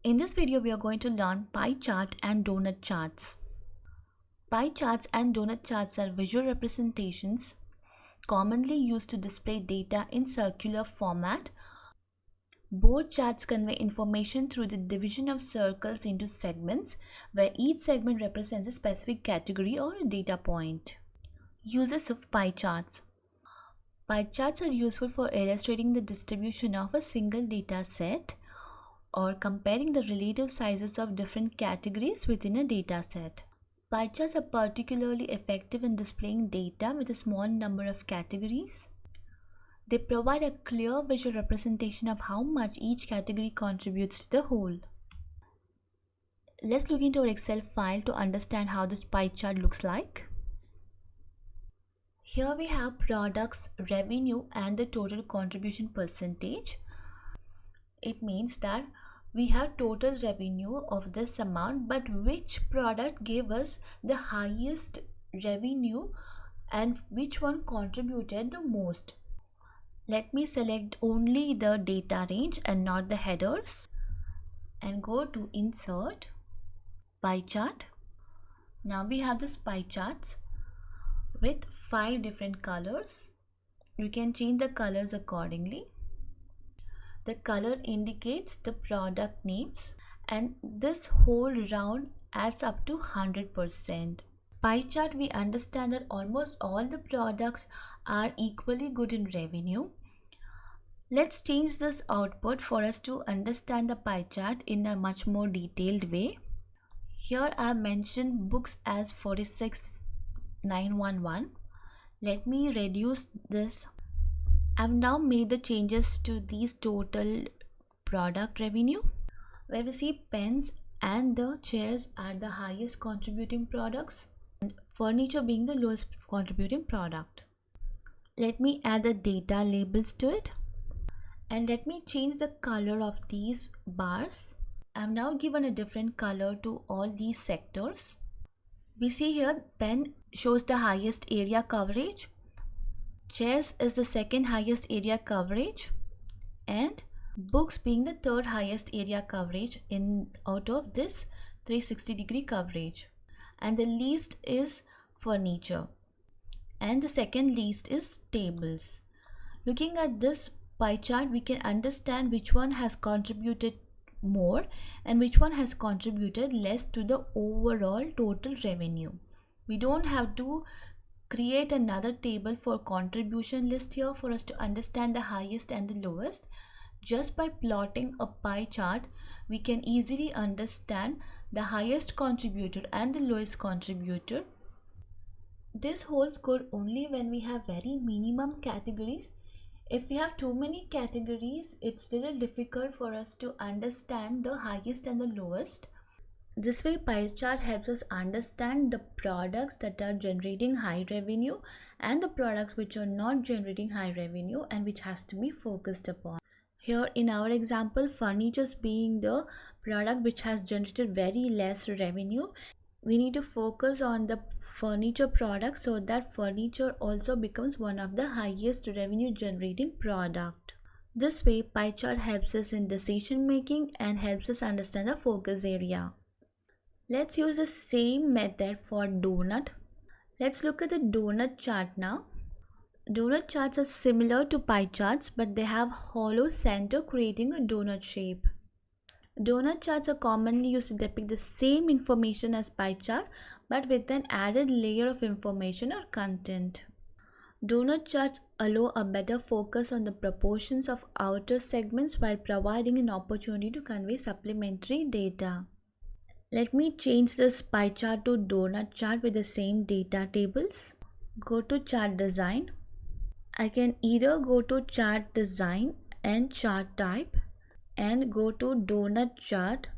In this video, we are going to learn pie chart and donut charts. Pie charts and donut charts are visual representations commonly used to display data in circular format. Both charts convey information through the division of circles into segments, where each segment represents a specific category or a data point. Uses of pie charts. Pie charts are useful for illustrating the distribution of a single data set or comparing the relative sizes of different categories within a data set. Pie charts are particularly effective in displaying data with a small number of categories. They provide a clear visual representation of how much each category contributes to the whole. Let's look into our Excel file to understand how this pie chart looks like. Here we have products, revenue, and the total contribution percentage. It means that we have total revenue of this amount, but which product gave us the highest revenue and which one contributed the most. Let me select only the data range and not the headers and go to insert pie chart. Now we have this pie charts with 5 different colors. You can change the colors accordingly. The color indicates the product names, and this whole round adds up to 100%. Pie chart, we understand that almost all the products are equally good in revenue. Let's change this output for us to understand the pie chart in a much more detailed way. Here I have mentioned books as 46,911. Let me reduce this. I've now made the changes to these total product revenue, where we see pens and the chairs are the highest contributing products and furniture being the lowest contributing product. Let me add the data labels to it and let me change the color of these bars. I've now given a different color to all these sectors. We see here pen shows the highest area coverage. Chairs is the second highest area coverage, and books being the third highest area coverage out of this 360-degree coverage, and the least is furniture, and the second least is tables. Looking at this pie chart, we can understand which one has contributed more and which one has contributed less to the overall total revenue. We don't have to create another table for contribution list here for us to understand the highest and the lowest. Just by plotting a pie chart, we can easily understand the highest contributor and the lowest contributor. This holds good only when we have very minimum categories. If we have too many categories, it's little difficult for us to understand the highest and the lowest. This way, pie chart helps us understand the products that are generating high revenue and the products which are not generating high revenue and which has to be focused upon. Here in our example, furniture being the product which has generated very less revenue, we need to focus on the furniture product so that furniture also becomes one of the highest revenue generating product. This way, pie chart helps us in decision making and helps us understand the focus area. Let's use the same method for donut. Let's look at the donut chart now. Donut charts are similar to pie charts, but they have hollow center creating a donut shape. Donut charts are commonly used to depict the same information as pie chart, but with an added layer of information or content. Donut charts allow a better focus on the proportions of outer segments while providing an opportunity to convey supplementary data. Let me change this pie chart to donut chart with the same data tables. Go to chart design. I can either go to chart design and chart type and go to donut chart,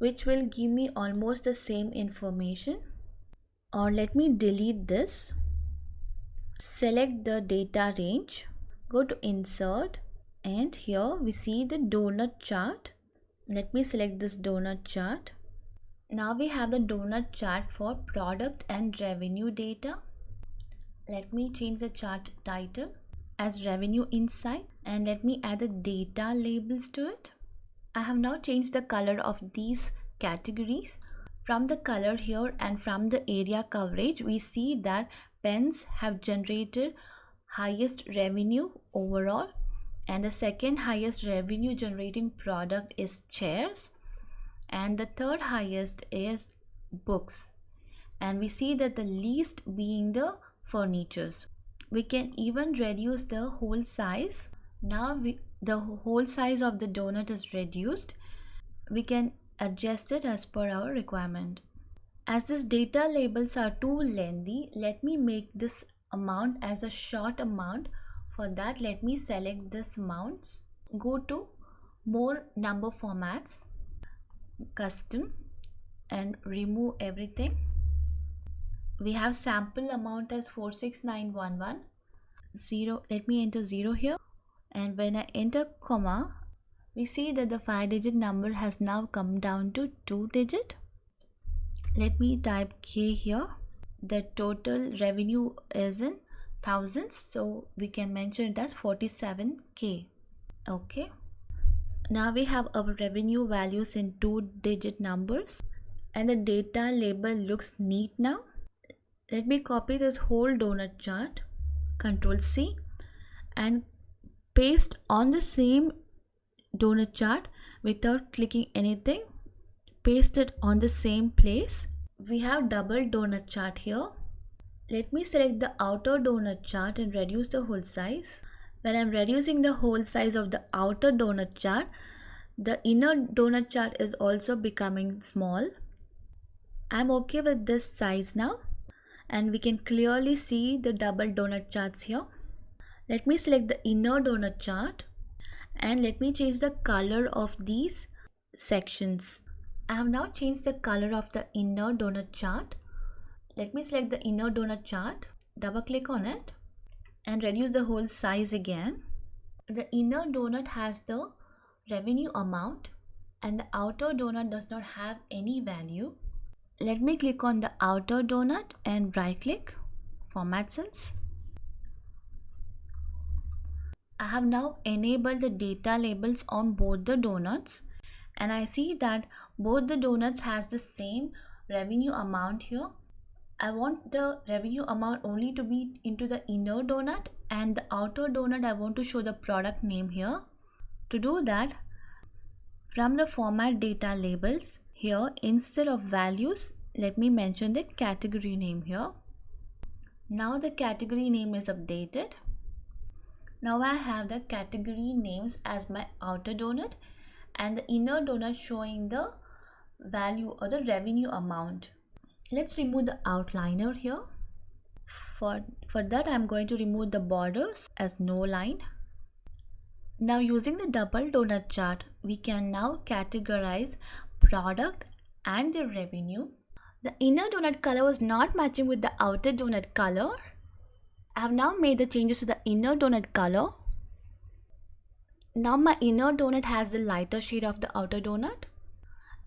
which will give me almost the same information, or let me delete this. Select the data range, go to insert, and here we see the donut chart. Let me select this donut chart. Now we have the donut chart for product and revenue data. Let me change the chart title as revenue insight and let me add the data labels to it. I have now changed the color of these categories. From the color here and from the area coverage, we see that pens have generated highest revenue overall, and the second highest revenue generating product is chairs, and the third highest is books, and we see that the least being the furnitures. We can even reduce the whole size. Now the whole size of the donut is reduced. We can adjust it as per our requirement. As these data labels are too lengthy, let me make this amount as a short amount. For that, let me select this amounts, go to more number formats, custom, and remove everything. We have sample amount as 46911. 0, let me enter 0 here, and when I enter comma, we see that the 5-digit number has now come down to 2-digit. Let me type K here. The total revenue is in thousands, so we can mention it as 47K. Okay. Now we have our revenue values in 2-digit numbers, and the data label looks neat now. Let me copy this whole donut chart, Ctrl C, and paste on the same donut chart without clicking anything. Paste it on the same place. We have double donut chart here. Let me select the outer donut chart and reduce the whole size. When I'm reducing the whole size of the outer donut chart, the inner donut chart is also becoming small. I'm okay with this size now, and we can clearly see the double donut charts here. Let me select the inner donut chart and let me change the color of these sections. I have now changed the color of the inner donut chart. Let me select the inner donut chart, double click on it, and reduce the whole size again. The inner donut has the revenue amount and the outer donut does not have any value. Let me click on the outer donut and right click, format cells. I have now enabled the data labels on both the donuts, and I see that both the donuts has the same revenue amount here. I want the revenue amount only to be into the inner donut, and the outer donut I want to show the product name here. To do that, from the format data labels here, instead of values, let me mention the category name here. Now the category name is updated. Now I have the category names as my outer donut and the inner donut showing the value or the revenue amount. Let's remove the outliner here. For that, I'm going to remove the borders as no line. Now using the double donut chart, we can now categorize product and the revenue. The inner donut color was not matching with the outer donut color. I have now made the changes to the inner donut color. Now my inner donut has the lighter shade of the outer donut,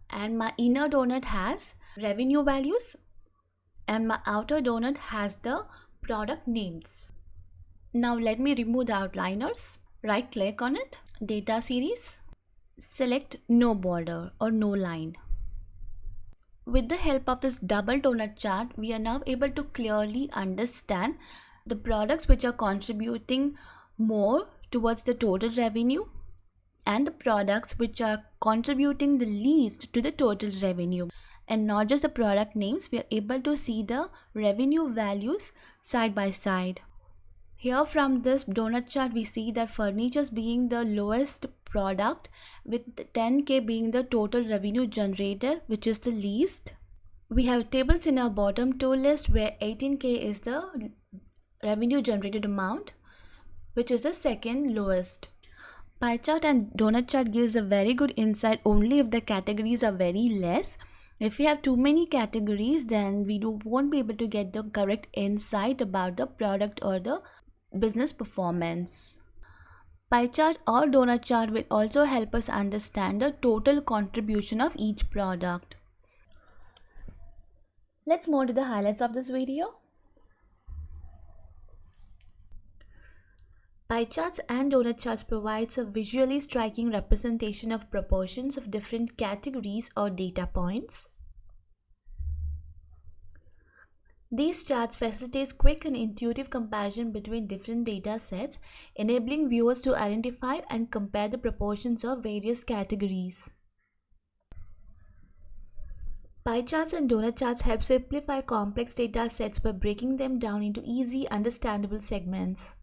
and my inner donut has revenue values, and my outer donut has the product names. Now let me remove the outliners. Right click on it, data series, select no border or no line. With the help of this double donut chart, we are now able to clearly understand the products which are contributing more towards the total revenue and the products which are contributing the least to the total revenue. And not just the product names, we are able to see the revenue values side by side. Here from this donut chart, we see that furnitures being the lowest product with 10K being the total revenue generated, which is the least. We have tables in our bottom two list where 18K is the revenue generated amount, which is the second lowest. Pie chart and donut chart gives a very good insight only if the categories are very less. If we have too many categories, then we won't be able to get the correct insight about the product or the business performance. Pie chart or donut chart will also help us understand the total contribution of each product. Let's move to the highlights of this video. Pie charts and donut charts provides a visually striking representation of proportions of different categories or data points. These charts facilitate quick and intuitive comparison between different data sets, enabling viewers to identify and compare the proportions of various categories. Pie charts and donut charts help simplify complex data sets by breaking them down into easy, understandable segments.